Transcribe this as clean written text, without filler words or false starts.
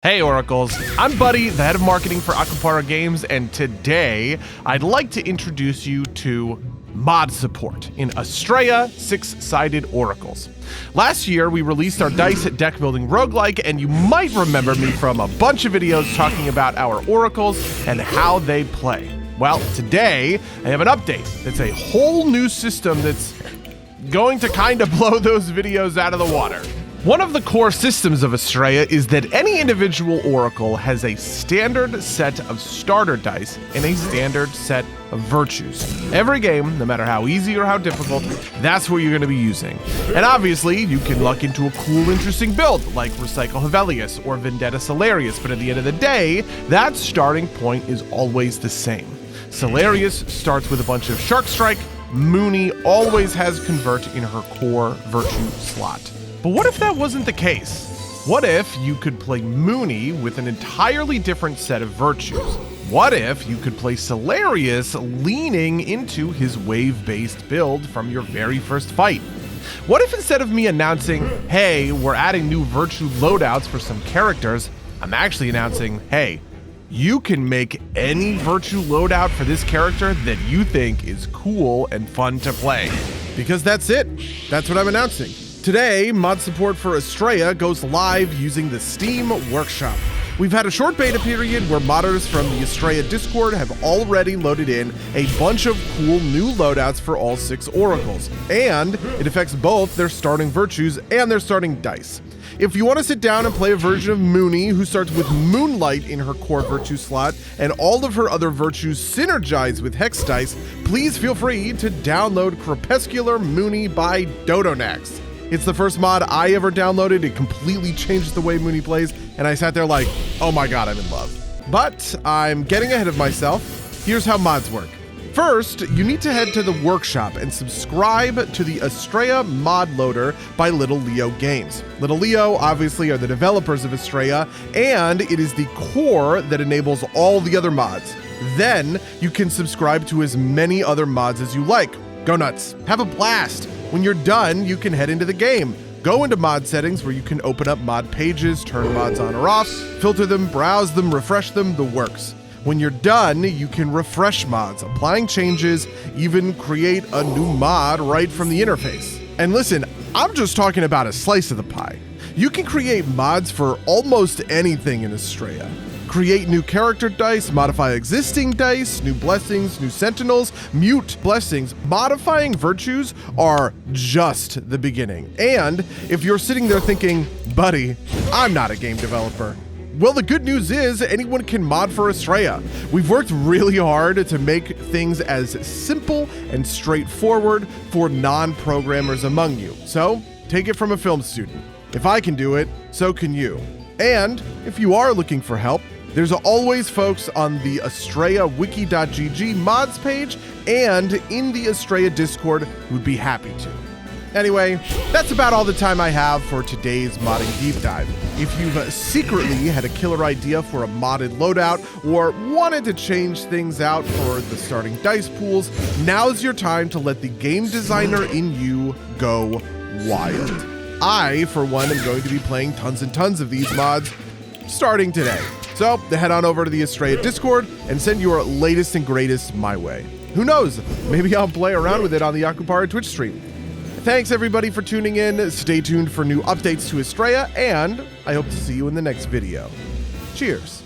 Hey Oracles, I'm Buddy, the head of marketing for Akupara Games, and today I'd like to introduce you to mod support in Astrea 6-sided Oracles. Last year, we released our dice deck building roguelike, and you might remember me from a bunch of videos talking about our Oracles and how they play. Well, today I have an update. It's a whole new system that's going to kind of blow those videos out of the water. One of the core systems of Astrea is that any individual Oracle has a standard set of starter dice and a standard set of virtues. Every game, no matter how easy or how difficult, that's what you're going to be using. And obviously, you can luck into a cool, interesting build like Recycle Hevelius or Vendetta Solarius, but at the end of the day, that starting point is always the same. Solarius starts with a bunch of Shark Strike. Mooney always has Convert in her core virtue slot. But what if that wasn't the case? What if you could play Mooney with an entirely different set of virtues? What if you could play Solarius leaning into his wave-based build from your very first fight? What if instead of me announcing, hey, we're adding new virtue loadouts for some characters, I'm actually announcing, hey, you can make any virtue loadout for this character that you think is cool and fun to play. Because that's it. That's what I'm announcing. Today, mod support for Astrea goes live using the Steam Workshop. We've had a short beta period where modders from the Astrea Discord have already loaded in a bunch of cool new loadouts for all 6 Oracles, and it affects both their starting virtues and their starting dice. If you want to sit down and play a version of Mooney who starts with Moonlight in her core virtue slot and all of her other virtues synergize with Hex dice, please feel free to download Crepuscular Mooney by Dodonax. It's the first mod I ever downloaded. It completely changes the way Mooney plays, and I sat there like, oh my god, I'm in love. But I'm getting ahead of myself. Here's how mods work. First, you need to head to the workshop and subscribe to the Astrea mod loader by Little Leo Games. Little Leo, obviously, are the developers of Astrea, and it is the core that enables all the other mods. Then, you can subscribe to as many other mods as you like. Go nuts. Have a blast. When you're done, you can head into the game. Go into mod settings where you can open up mod pages, turn mods on or off, filter them, browse them, refresh them, the works. When you're done, you can refresh mods, applying changes, even create a new mod right from the interface. And listen, I'm just talking about a slice of the pie. You can create mods for almost anything in Astrea. Create new character dice, modify existing dice, new blessings, new sentinels, mute blessings. Modifying virtues are just the beginning. And if you're sitting there thinking, buddy, I'm not a game developer. Well, the good news is anyone can mod for Astrea. We've worked really hard to make things as simple and straightforward for non-programmers among you. So take it from a film student. If I can do it, so can you. And if you are looking for help, there's always folks on the AstreaWiki.gg mods page and in the Astrea Discord who'd be happy to. Anyway, that's about all the time I have for today's modding deep dive. If you've secretly had a killer idea for a modded loadout or wanted to change things out for the starting dice pools, now's your time to let the game designer in you go wild. I, for one, am going to be playing tons and tons of these mods starting today. So head on over to the Astrea Discord and send your latest and greatest my way. Who knows? Maybe I'll play around with it on the Akupara Twitch stream. Thanks everybody for tuning in. Stay tuned for new updates to Astrea, and I hope to see you in the next video. Cheers.